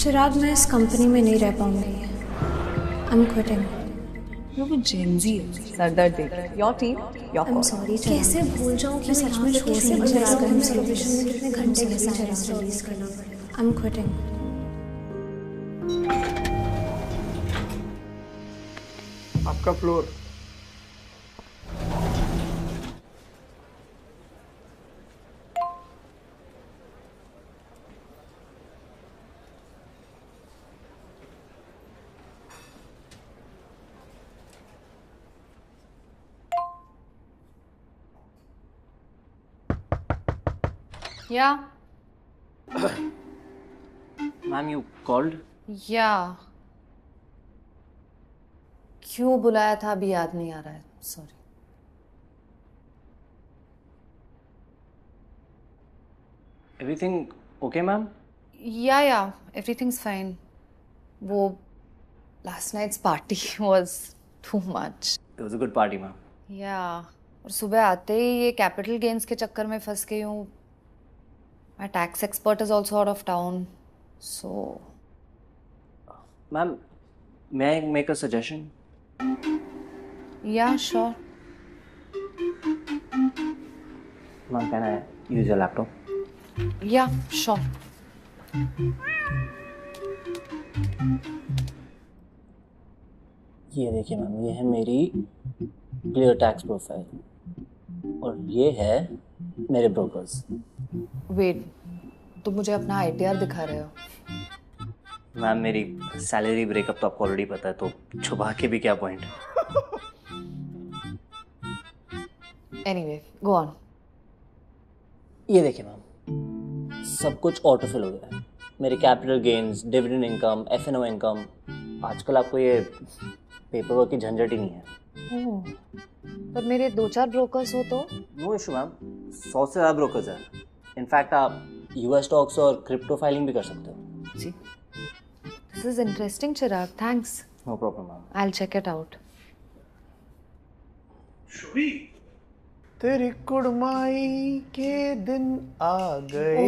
चिराग, मैं इस कंपनी में नहीं रह पाऊंगी। I am quitting. वो जेनजी है, सरदर्द देख रहा है। Your team, your call. Sorry, कैसे भूल जाऊं कि सच में छोड़ से चिराग हम टेलीविजन में कितने घंटे घिसाए रिलीज करना पड़ेगा। I am quitting. आपका floor. Yeah. Ma'am, you called? Yeah. क्यों बुलाया था अभी याद नहीं आ रहा है, sorry. Everything okay, ma'am? Yeah, everything's fine. वो last night's party was too much. It was a good party, ma'am. Yeah. और सुबह आते ही ये कैपिटल गेन्स के चक्कर में फंस गई हूँ। My tax expert is also out of town, so. Ma'am, may I make a suggestion? Yeah, sure. Ma'am, can I use your laptop? Yeah, sure. ये देखिए मैम, ये है मेरी क्लियर टैक्स प्रोफाइल और ये है मेरे ब्रोकर्स। वेट, तुम मुझे अपना ITR दिखा रहे हो? मैम, मेरी सैलरी ब्रेकअप तो आपको ऑलरेडी पता है, तो छुपा के भी क्या पॉइंट। Anyway, go on. ये देखिए मैम, सब कुछ ऑटोफिल हो गया है। मेरे capital gains, dividend income, F&O income. आजकल आपको ये पेपर वर्क की झंझट ही नहीं है। ओह, पर मेरे 2-4 ब्रोकर्स हो तो? नो इशू मैम, 100 से ज़्यादा ब्रोकर्स हैं। इनफैक्ट आप US स्टॉक्स और क्रिप्टो फाइलिंग भी कर सकते हो। जी, this is interesting Chirag, thanks. No problem ma'am. I will check it out. Shubhi, तेरी कुड़माई के दिन आ गए।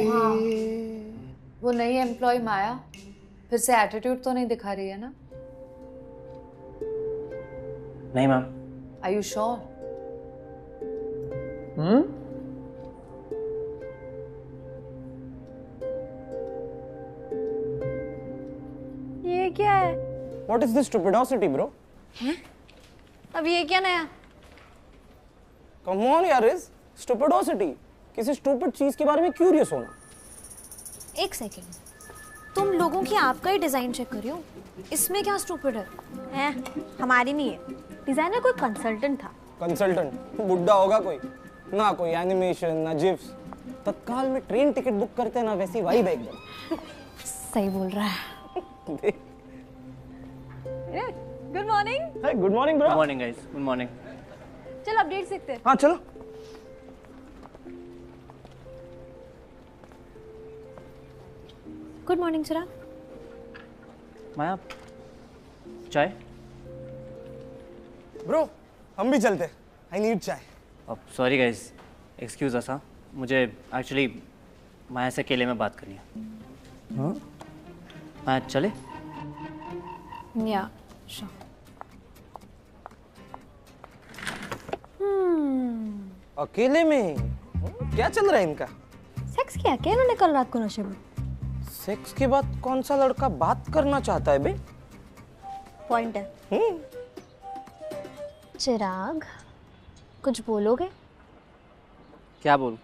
वो नई एम्प्लॉय माया फिर से एटीट्यूड तो नहीं दिखा रही है ना? नहीं मैम। Are you sure? ये क्या है? What is this stupidity, bro? अब ये क्या नया? Come on यार, इस stupidity। किसी stupid चीज के बारे में क्यूरियस होना। एक सेकेंड, तुम लोगों की आपका ही डिजाइन चेक कर रही हो, इसमें क्या स्टूपिड है? हमारी नहीं है, डिजाइनर कोई कंसल्टेंट था। कंसल्टेंट बुड्ढा होगा कोई, ना कोई एनिमेशन ना जिप्स। तत्काल में ट्रेन टिकट बुक करते ना वैसी वाइब है एकदम। सही बोल रहा है। Good morning. Hi, good morning bro. Good morning guys, good morning. चल अपडेट सीखते हैं। हाँ चलो। गुड मॉर्निंग चिराग। माया, चाय? ब्रो, हम भी चलते। आई नीड चाय। सॉरी गाइस, एक्सक्यूज अस। हाँ, मुझे एक्चुअली माया से अकेले में बात करनी है। हाँ? माया चले? या श्योर। अकेले में? क्या चल रहा है इनका? सेक्स किया क्या इन्होंने कल रात को नशे में? सेक्स के बाद कौन सा लड़का बात करना चाहता है बे? पॉइंट है। चिराग, कुछ बोलोगे? क्या बोलूं?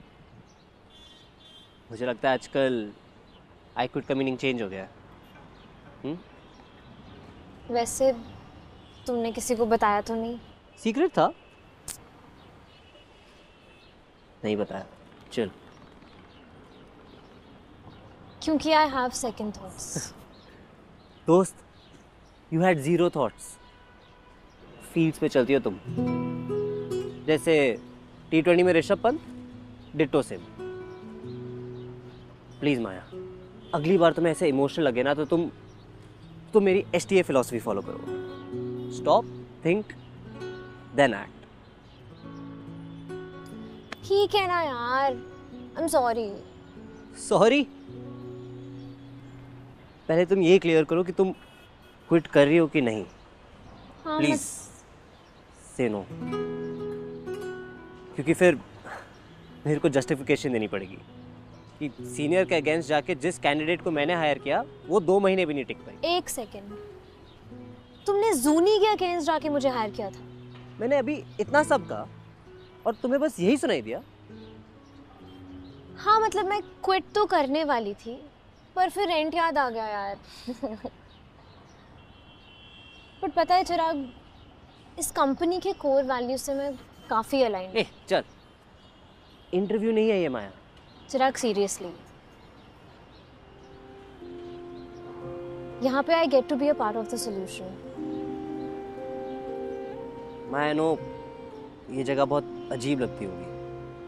मुझे लगता है आजकल आई क्विट का मीनिंग चेंज हो गया है। वैसे तुमने किसी को बताया तो नहीं? सीक्रेट था, नहीं बताया। चल। क्योंकि आई हैव सेकंड थॉट्स। दोस्त, you had zero thoughts. Fields पे चलती हो तुम, जैसे T20 में Rishabh Pant, ditto same. Please Maya, अगली बार तुम्हें ऐसे इमोशनल लगे ना तो तुम मेरी STA फिलॉसफी फॉलो करो। Stop, think, then act. ठीक है ना यार, आई एम सॉरी। सॉरी? पहले तुम ये क्लियर करो कि तुम क्विट कर रही हो कि नहीं। हाँ, प्लीज से नो, क्योंकि फिर मेरे को जस्टिफिकेशन देनी पड़ेगी कि सीनियर के अगेंस्ट जाके जिस कैंडिडेट को मैंने हायर किया वो 2 महीने भी नहीं टिक पाई। एक सेकेंड, तुमने जूनी के अगेंस्ट जाके मुझे हायर किया था? मैंने अभी इतना सब कहा और तुम्हें बस यही सुनाई दिया? हाँ मतलब मैं क्विट तो करने वाली थी, पर फिर रेंट याद आ गया यार। बट पता है चिराग, इस कंपनी के कोर वैल्यू से मैं काफ़ी अलाइन। ए चल, इंटरव्यू नहीं है ये माया। चिराग सीरियसली, यहाँ पे I get to be a part of the solution. Maya no, ये जगह बहुत अजीब लगती होगी,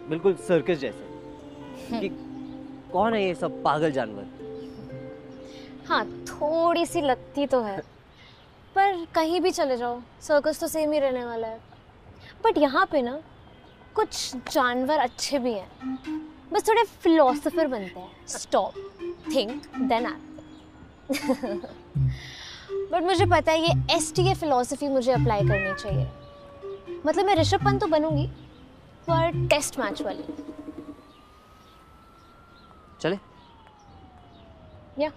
बिल्कुल सर्कस जैसे कि कौन है ये सब पागल जानवर। हाँ थोड़ी सी लगती तो है, पर कहीं भी चले जाओ सर्कस तो सेम ही रहने वाला है। बट यहाँ पे ना कुछ जानवर अच्छे भी हैं, बस थोड़े फिलोसोफर बनते हैं। Stop, think, then act. But मुझे पता है ये STA फिलोसफी मुझे अप्लाई करनी चाहिए। मतलब मैं ऋषभ पंत तो बनूंगी, पर टेस्ट मैच वाली। चले? या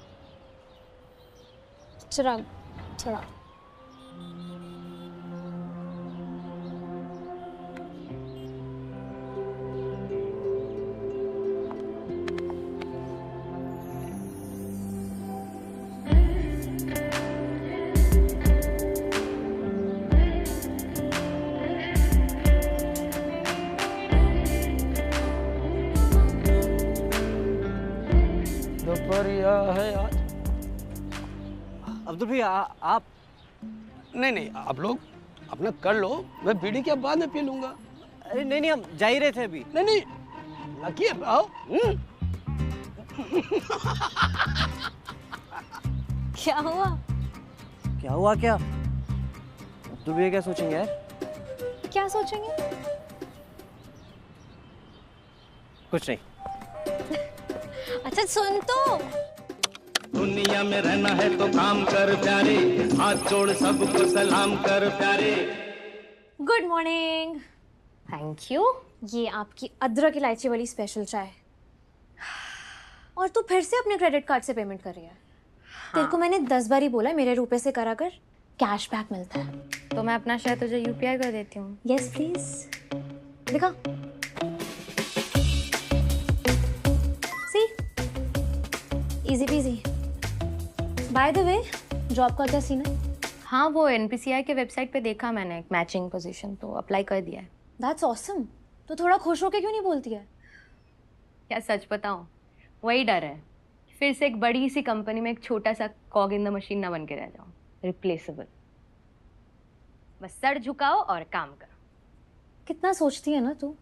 चिराग थोड़ा दोपहरिया है आज। अब्दुल भैया आप? नहीं आप लोग अपना कर लो, मैं बीड़ी के बाद में पी लूंगा। अरे नहीं हम जा ही रहे थे अभी। नहीं लकी है, आओ। क्या हुआ? क्या हुआ क्या? अब्दुल भैया क्या सोचेंगे यार? क्या सोचेंगे? कुछ नहीं। अच्छा सुन तो, दुनिया में रहना है तो काम कर प्यारे, हाथ जोड़ सबको सलाम कर प्यारे। Good morning. Thank you. ये आपकी अदरक इलायची वाली स्पेशल चाय। और तू फिर से अपने क्रेडिट कार्ड से पेमेंट कर रही है? तेरे को मैंने 10 बार ही बोला मेरे रुपए से करा कर, कैशबैक मिलता है। तो मैं अपना शेयर तुझे UPI कर देती हूँ। Yes please. दिखा। See, easy PG. By the way, job का क्या सीन है? हाँ वो NPCI के वेबसाइट पे देखा मैंने एक मैचिंग पोजीशन, तो अप्लाई कर दिया है। That's awesome. तो थोड़ा खुश होके क्यों नहीं बोलती है? क्या सच बताऊँ, वही डर है फिर से एक बड़ी सी कंपनी में एक छोटा सा कॉग इन द मशीन ना बन के रह जाऊँ, रिप्लेसेबल। बस सर झुकाओ और काम करो। कितना सोचती है ना तू।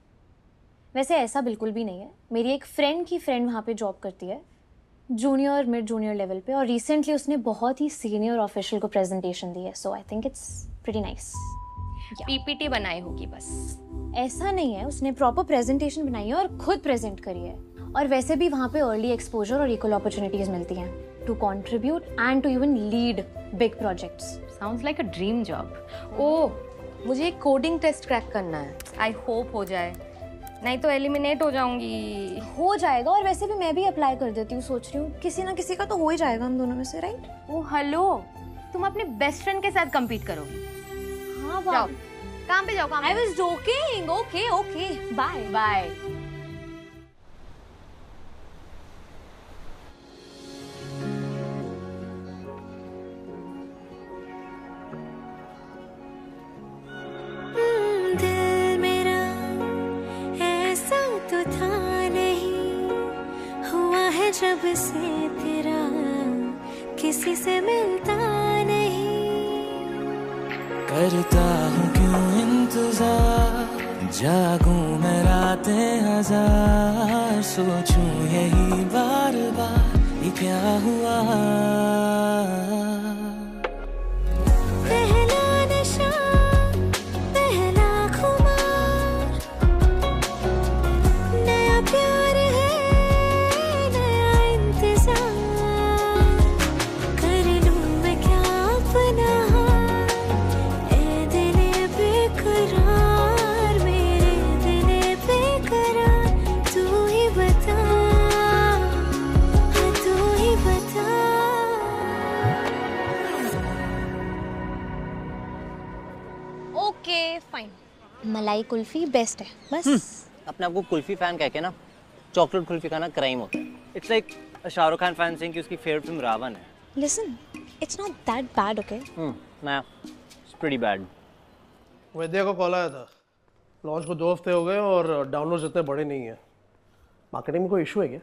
वैसे ऐसा बिल्कुल भी नहीं है। मेरी एक फ्रेंड की फ्रेंड वहाँ पे जॉब करती है, जूनियर मिड जूनियर लेवल पे, और रिसेंटली उसने बहुत ही सीनियर ऑफिशियल को प्रेजेंटेशन दी है। So I think it's pretty nice. PPT बनाई होगी बस। ऐसा नहीं है, उसने प्रॉपर प्रेजेंटेशन बनाई है और खुद प्रेजेंट करी है। और वैसे भी वहाँ पे अर्ली एक्सपोजर और इक्वल अपॉर्चुनिटीज मिलती हैं to contribute and to even lead big projects. Sounds like a dream job. Oh मुझे एक कोडिंग टेस्ट क्रैक करना है, आई होप हो जाए, नहीं तो एलिमिनेट हो जाऊंगी। हो जाएगा, और वैसे भी मैं भी अप्लाई कर देती हूँ। सोच रही हूँ किसी ना किसी का तो हो ही जाएगा हम दोनों में से, राइट? ओ हेलो, तुम अपने बेस्ट फ्रेंड के साथ compete करोगी? हाँ जाओ काम पे जाओ। I was joking. Okay. Bye. Bye. दिल मेरा ऐसा तो था नहीं, हुआ है जब से तेरा किसी से मिलता नहीं। करता हूँ क्यों इंतजार, जागूं मैं रातें हजार, सोचूं यही बार बार ये क्या हुआ। पहला नशा, पहला खुमार, नया प्यार है, नया इंतजार। ओके फाइन, मलाई कुल्फी बेस्ट है बस। अपने आपको कुल्फी फैन कह के ना चॉकलेट कुल्फी खाना क्राइम होता है। It's like Shahrukh Khan fan saying कि उसकी फेवरेट फिल्म रावण है। Listen, it's not that bad, okay? ना, इट्स प्रीटी बैड। वैद्य को कॉल आया था, लॉन्च को 2 हफ्ते हो गए और डाउनलोड्स इतने बड़े नहीं है। मार्केटिंग में कोई इशू है क्या?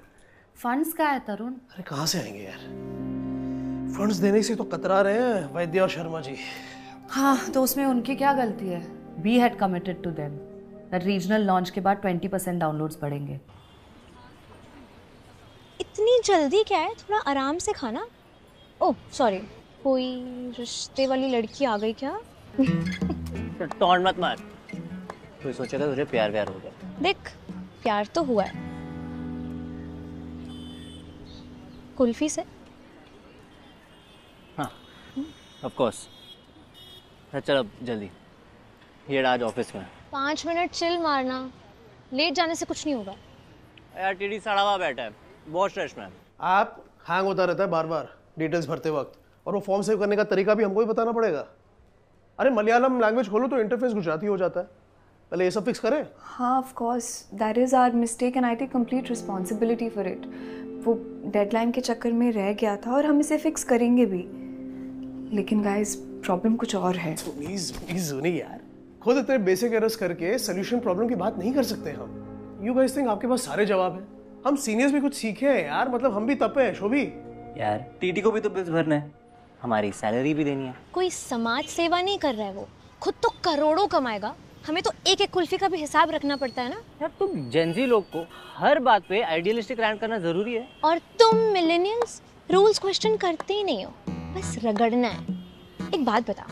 फंड्स का है तरुण। अरे कहाँ से आएंगे यार, फंड्स देने से तो कतरा रहे हैं वैद्य और शर्मा जी। हाँ, तो उसमें उनकी क्या गलती है? We had committed to them that regional launch के बाद 20% डाउनलोड्स बढ़ेंगे। इतनी जल्दी क्या है, थोड़ा आराम से खाना। ओह सॉरी, कोई रिश्ते वाली लड़की आ गई क्या? टॉन्ट मत मार, कोई सोचेगा तुझे प्यार व्यार हो गया। देख, प्यार तो हुआ है कुल्फी से। हाँ ऑफ कोर्स। चल अब जल्दी, ये आज ऑफिस में। 5 मिनट चिल मारना, लेट जाने से कुछ नहीं होगा। यार टीडी सड़ा हुआ बैठा है, बहुत स्ट्रेस में। ऐप हैंग होता रहता है बार बार डिटेल्स भरते वक्त, और वो फॉर्म सेव करने का तरीका भी हमको ही बताना पड़ेगा। अरे मलयालम लैंग्वेज खोलो तो इंटरफेस गुजराती हो जाता है, पहले ये सब फिक्स करें। हाँ of course, that is our mistake and I take complete responsibility for it. वो डेडलाइन के चक्कर में रह गया था और हम इसे फिक्स करेंगे भी, लेकिन गाइस प्रॉब्लम कुछ और है। प्लीज सुनी यार, खुद इतने बेसिक एरर्स करके सोल्यूशन प्रॉब्लम की बात नहीं कर सकते हम। यू गाइस थिंक आपके पास सारे जवाब हैं? हम सीनियर्स भी कुछ सीखे हैं यार, मतलब हम भी तपे हैं शोभी। यार टीटी को भी तो बिल्स भरना है, हमारी सैलरी भी देनी है। कोई समाज सेवा नहीं कर रहा है, वो खुद तो करोड़ों कमाएगा, हमें तो एक एक कुल्फी का भी हिसाब रखना पड़ता है ना। यार तुम जेनजी लोग को हर बात पे आइडियलिस्टिक रैंट करना जरूरी है। और तुम मिलेनियल्स रूल्स क्वेश्चन करते ही नहीं हो, बस रगड़ना है। एक बात बता,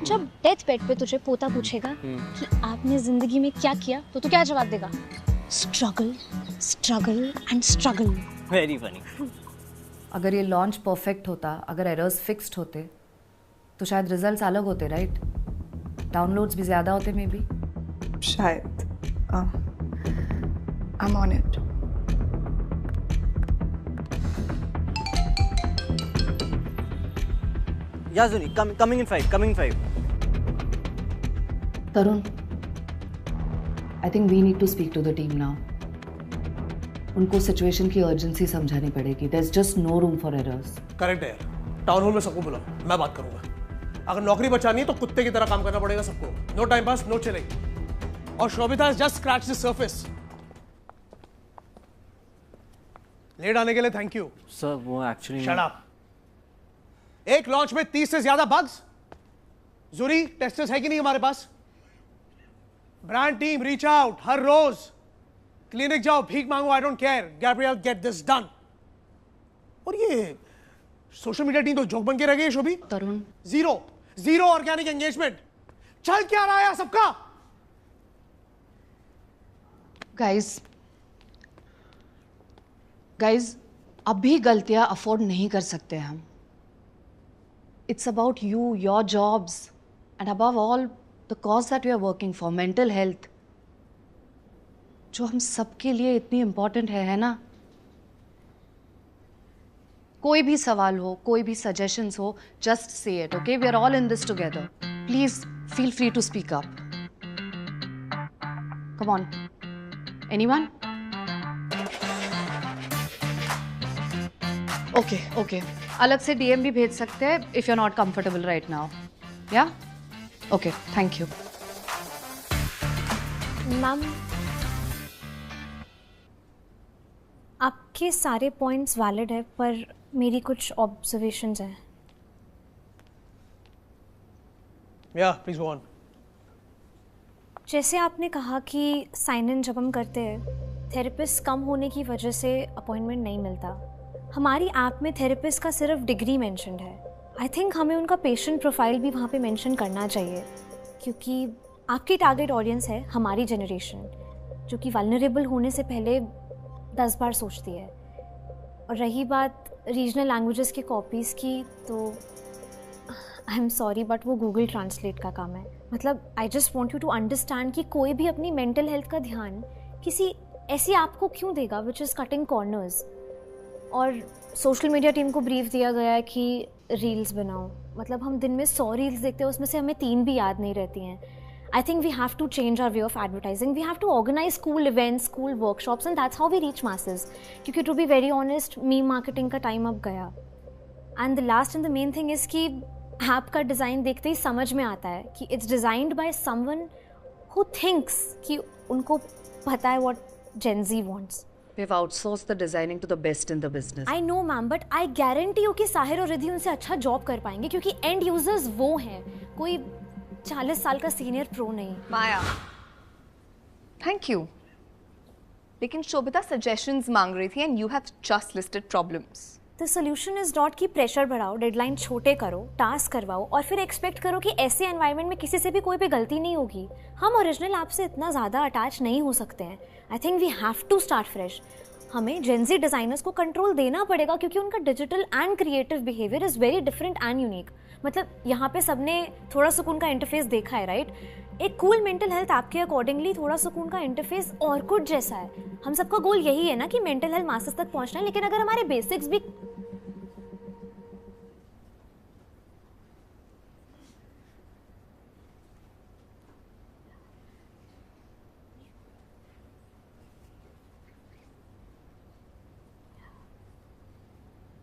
जब डेथ बेड पे तुझे पोता पूछेगा कि आपने जिंदगी में क्या किया, तो तू क्या जवाब देगा? Struggle, struggle and struggle. Very funny. अगर ये लॉन्च परफेक्ट होता, अगर एरर्स फिक्स्ड होते, तो शायद रिजल्ट्स अलग होते, राइट? डाउनलोड्स भी ज़्यादा होते मे बी। शायद। I am on it. याजुनी coming in 5 Tarun, I think we need to speak to the team now. उनको सिचुएशन की अर्जेंसी समझानी पड़ेगी। There is just no room for errors. Correct है यार, टाउन हॉल में सबको बुलाओ, मैं बात करूंगा। अगर नौकरी बचानी है तो कुत्ते की तरह काम करना पड़ेगा सबको। No time pass, no chilling. और Shobhita just scratch the surface. Late आने के लिए थैंक यू सर। वो एक्चुअली शट अप। एक लॉन्च में 30 से ज्यादा बग्स। जूरी टेस्टर्स है कि नहीं हमारे पास? ब्रांड टीम रीच आउट हर रोज। क्लिनिक जाओ, भीख मांगो, I don't care, Gabriel get this done. और ये सोशल मीडिया टीम तो जोक बन के रह गई शोभी। तरुण, जीरो ऑर्गेनिक एंगेजमेंट। चल क्या रहा है सबका? गाइज अभी गलतियां अफोर्ड नहीं कर सकते हम। It's about you, your jobs and above all the cause that we are working for, mental health, जो हम सबके लिए इतनी इंपॉर्टेंट है ना? कोई भी सवाल हो, कोई भी सजेशंस हो, just say it, okay? We are all in this together. Please feel free to speak up. Come on, anyone? Okay, अलग से डीएम भी भेज सकते हैं if you are not comfortable right now. या ओके, थैंक यू मैम। आपके सारे points valid है, पर मेरी कुछ ऑब्जर्वेशंस हैं। या प्लीज गो ऑन। जैसे आपने कहा कि साइन इन जब हम करते हैं, थेरेपिस्ट कम होने की वजह से अपॉइंटमेंट नहीं मिलता। हमारी ऐप में थेरेपिस्ट का सिर्फ डिग्री मेंशन्ड है। आई थिंक हमें उनका पेशेंट प्रोफाइल भी वहाँ पे मेंशन करना चाहिए, क्योंकि आपकी टारगेट ऑडियंस है हमारी जनरेशन, जो कि वल्नरेबल होने से पहले 10 बार सोचती है। और रही बात रीजनल लैंग्वेजेस के कॉपीज़ की, तो आई एम सॉरी बट वो गूगल ट्रांसलेट का काम है। मतलब I just want you to understand कि कोई भी अपनी मेंटल हेल्थ का ध्यान किसी ऐसी ऐप को क्यों देगा विच इज़ कटिंग कॉर्नर्स। और सोशल मीडिया टीम को ब्रीफ दिया गया है कि रील्स बनाओ। मतलब हम दिन में 100 रील्स देखते हैं, उसमें से हमें 3 भी याद नहीं रहती हैं। I think we have to change our way of advertising. We have to organize school events, school workshops, and that's how we reach masses. क्योंकि to be very honest, meme marketing का time अब गया. And the last and the main thing is कि app का design देखते ही समझ में आता है कि it's designed by someone who thinks कि उनको पता है what Gen Z wants. We've outsourced the designing to the best in the business. I know ma'am, but I guarantee you कि साहिर और रिद्धि उनसे अच्छा जॉब कर पाएंगे क्योंकि end users वो हैं, कोई 40 साल का सीनियर प्रो नहीं. माया, थैंक यू. लेकिन शोभिता सजेशंस मांग रही थी and you have just listed problems. The solution is not कि प्रेशर बढ़ाओ, डेडलाइन छोटे करो, टास्क करवाओ और फिर एक्सपेक्ट करो कि ऐसे एनवायरनमेंट में किसी से भी कोई भी गलती नहीं होगी. हम ओरिजिनल ऐप से इतना ज़्यादा अटैच नहीं हो सकते हैं. I think we have to start fresh. हमें जेनजी डिज़ाइनर्स को कंट्रोल देना पड़ेगा क्योंकि उनका digital and creative behaviour is very different and unique. मतलब यहाँ पे सबने थोड़ा सुकून का इंटरफेस देखा है, राइट? एक कूल मेंटल हेल्थ ऐप के अकॉर्डिंगली थोड़ा सुकून का इंटरफेस और कुछ जैसा है. हम सबका गोल यही है ना कि मेंटल हेल्थ मासेस तक पहुँचना है, लेकिन अगर हमारे बेसिक्स भी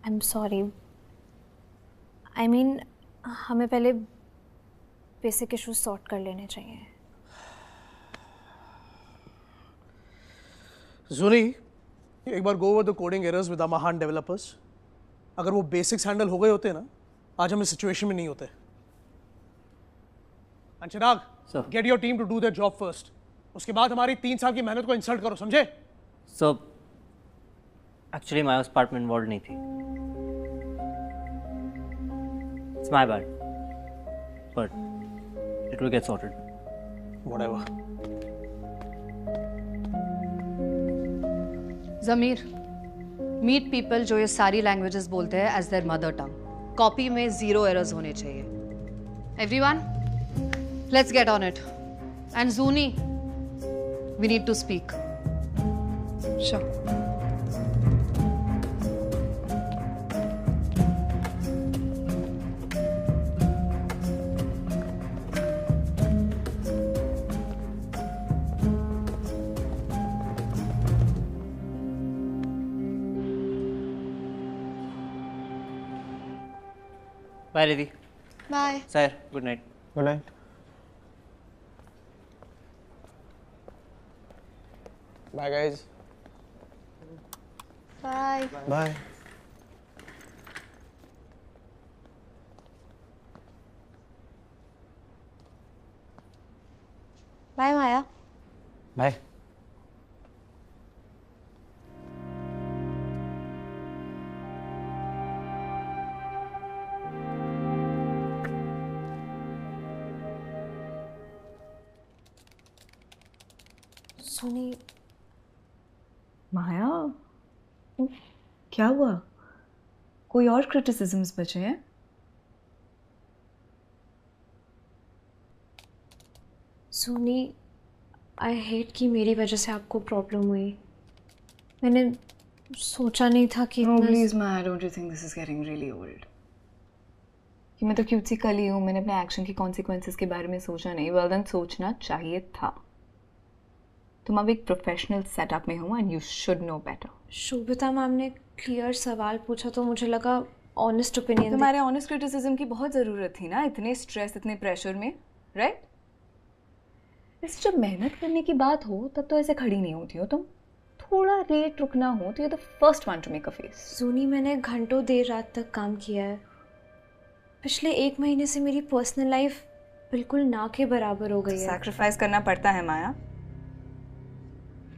आई एम सॉरी. आई मीन हमें पहले बेसिक इश्यूज सॉर्ट कर लेने चाहिए. Zuni, एक बार go over the coding errors with our महान डेवलपर्स. अगर वो बेसिक्स हैंडल हो गए होते ना, आज हम इस सिचुएशन में नहीं होते. And Chirag, get your team to do their job first. उसके बाद हमारी 3 साल की मेहनत को इंसल्ट करो, समझे? सर एक्चुअली मैं उस पार्ट में इन्वॉल्व नहीं थी. It's my bad, but it will get sorted. Whatever. Zameer, meet people जो ये सारी लैंग्वेजेस बोलते हैं as their mother tongue. Copy में 0 एरर्स होने चाहिए. Everyone, let's get on it. And Zuni, we need to speak. Sure. Bye, Riddhi. Bye. Sir, good night. Good night. Bye guys. Bye. Bye. Bye Maya. Bye. सुनी. माया, क्या हुआ? कोई और criticisms बचे हैं? सुनी, आई हेट कि मेरी वजह से आपको प्रॉब्लम हुई. मैंने सोचा नहीं था कि No, please, Maya, don't you think this is getting really old? कि मैं तो क्यूट सी कली हूँ, मैंने अपने एक्शन की कॉन्सिक्वेंसेस के बारे में सोचा नहीं. वेल देन सोचना चाहिए था. तुम अब एक प्रोफेशनल सेटअप में हो and you should know better. Shobhita ma'am ने क्लियर सवाल पूछा तो मुझे लगा ऑनेस्ट ओपिनियन. तुम्हारे ऑनेस्ट क्रिटिसिज्म की बहुत ज़रूरत थी ना, इतने स्ट्रेस, इतने प्रेशर में, राइट? इस जब मेहनत करने की बात हो तब तो ऐसे खड़ी नहीं होती हो तुम. थोड़ा रेट रुकना हो तो ये the first one two make a face. सुनी, मैंने घंटों देर रात तक काम किया है. पिछले 1 महीने से मेरी पर्सनल लाइफ बिल्कुल ना के बराबर हो गई है. सैक्रिफाइस करना पड़ता है माया.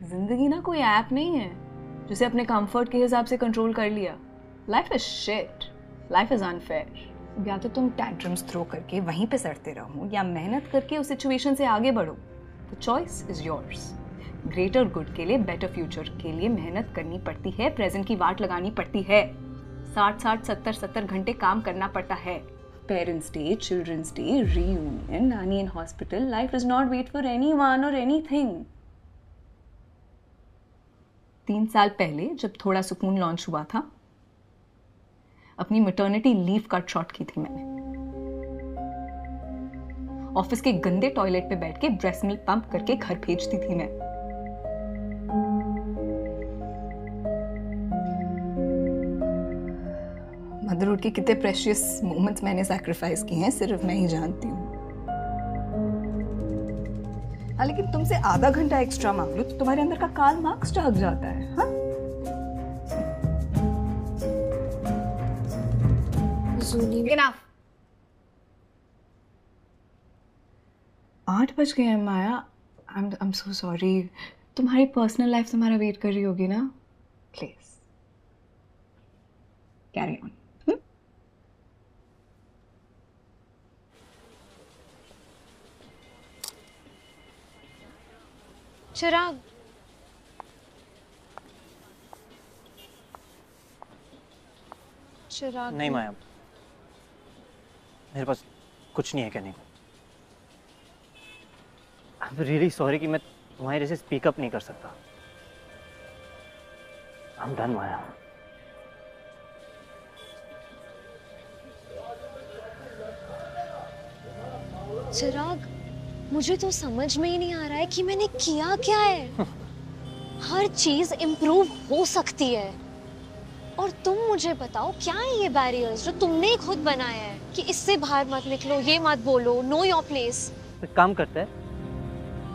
जिंदगी ना कोई ऐप नहीं है जिसे अपने कंफर्ट के हिसाब से कंट्रोल कर लिया. Life is shit, life is unfair. या तो तुम टैंट्रम्स थ्रो करके वहीं पे सड़ते रहो या मेहनत करके उस सिचुएशन से आगे बढ़ो. The choice is yours. Greater good के लिए, बेटर फ्यूचर के लिए मेहनत करनी पड़ती है, प्रेजेंट की वाट लगानी पड़ती है, 60-60, 70-70 घंटे काम करना पड़ता है. Parents day, children's day, reunion, नानी in hospital. Life does not wait for anyone और एनीथिंग. 3 साल पहले जब थोड़ा सुकून लॉन्च हुआ था, अपनी मैटरनिटी लीव कट शॉर्ट की थी मैंने. ऑफिस के गंदे टॉयलेट पे बैठ के ब्रेस्ट मिल्क पंप करके घर भेजती थी मैं। मदरहुड के कितने प्रेशियस मोमेंट्स मैंने सैक्रिफाइस किए हैं सिर्फ मैं ही जानती हूँ। हाँ, लेकिन तुमसे आधा घंटा एक्स्ट्रा मांग लो तो तुम्हारे अंदर का कार्ल मार्क्स जाग जाता है। हाँ? 8 बज गए हैं माया। I am so sorry. तुम्हारी पर्सनल लाइफ तुम्हारा वेट कर रही होगी ना। Please carry on. Chirag, Chirag नहीं माया, मेरे पास कुछ नहीं है कहने को। आई एम रियली सॉरी कि मैं तुम्हारे जैसे स्पीक अप नहीं कर सकता। आई एम डन माया। चिराग, मुझे तो समझ में ही नहीं आ रहा है कि मैंने किया क्या है। हर चीज इम्प्रूव हो सकती है और तुम मुझे बताओ क्या है ये बैरियर्स जो तुमने खुद बनाया है कि इससे बाहर मत निकलो, ये मत बोलो, नो योर प्लेस। तो काम करता है,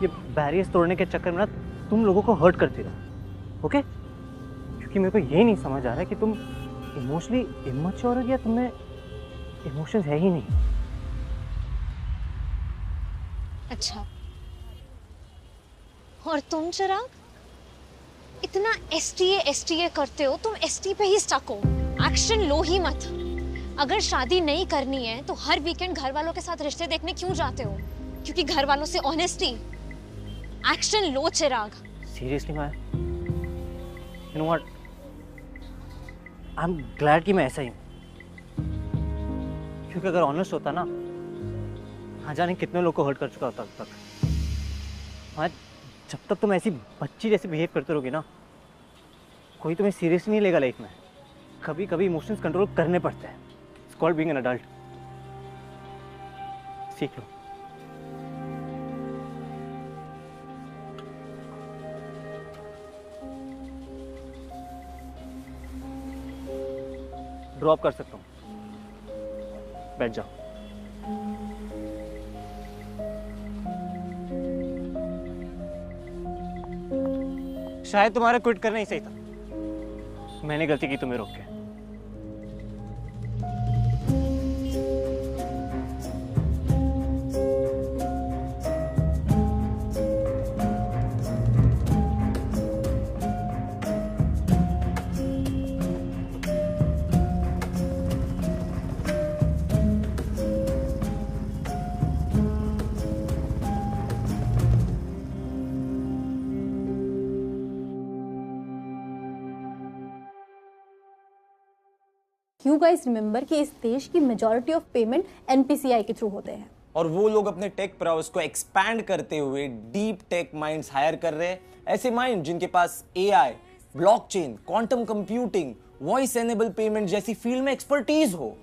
ये बैरियर्स तोड़ने के चक्कर में ना तुम लोगों को हर्ट करती रहो, ओके? क्योंकि मेरे को ये नहीं समझ आ रहा है कि तुम इमोशनली इमैच्योर हो या तुम्हें इमोशंस है ही नहीं। अच्छा, और तुम चिराग इतना एसटीए करते हो, तुम एसटी पे ही स्टक हो, एक्शन लो ही मत। अगर शादी नहीं करनी है तो हर वीकेंड घर वालों के साथ रिश्ते देखने क्यों जाते हो? क्योंकि घर वालों से honesty. Action low Chirag. Seriously Maya, you know what, I am glad कि मैं ऐसा ही हूँ। क्योंकि अगर ऑनेस्ट होता ना, हाँ जाने कितने लोग को हर्ट कर चुका होता अब तक। हाँ, जब तक तुम ऐसी बच्ची जैसे बिहेव करते रहोगे ना, कोई तुम्हें सीरियसली नहीं लेगा लाइफ में। कभी कभी इमोशंस कंट्रोल करने पड़ते हैं। It's called being an adult. सीख लो। ड्रॉप कर सकता हूँ, बैठ जाओ। शायद तुम्हारा क्विट करना ही सही था। मैंने गलती की तुम्हें रोक के। You guys remember कि इस देश की मेजॉरिटी ऑफ पेमेंट NPCI के थ्रू होते हैं और वो लोग अपने टेक प्राउस को एक्सपैंड करते हुए डीप टेक माइंड्स हायर कर रहे हैं। ऐसे माइंड जिनके पास AI, blockchain, quantum computing, voice enable payment जैसी फील्ड में एक्सपर्टीज हो।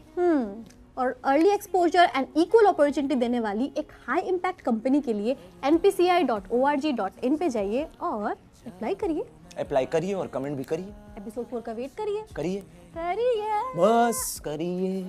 और early exposure and equal opportunity देने वाली एक हाई इम्पैक्ट कंपनी के लिए npci.org.in पे जाइए और अप्लाई करिए। अप्लाई करिए और कमेंट भी करिए। एपिसोड 4 का वेट करिए। करिए करिए बस करिए।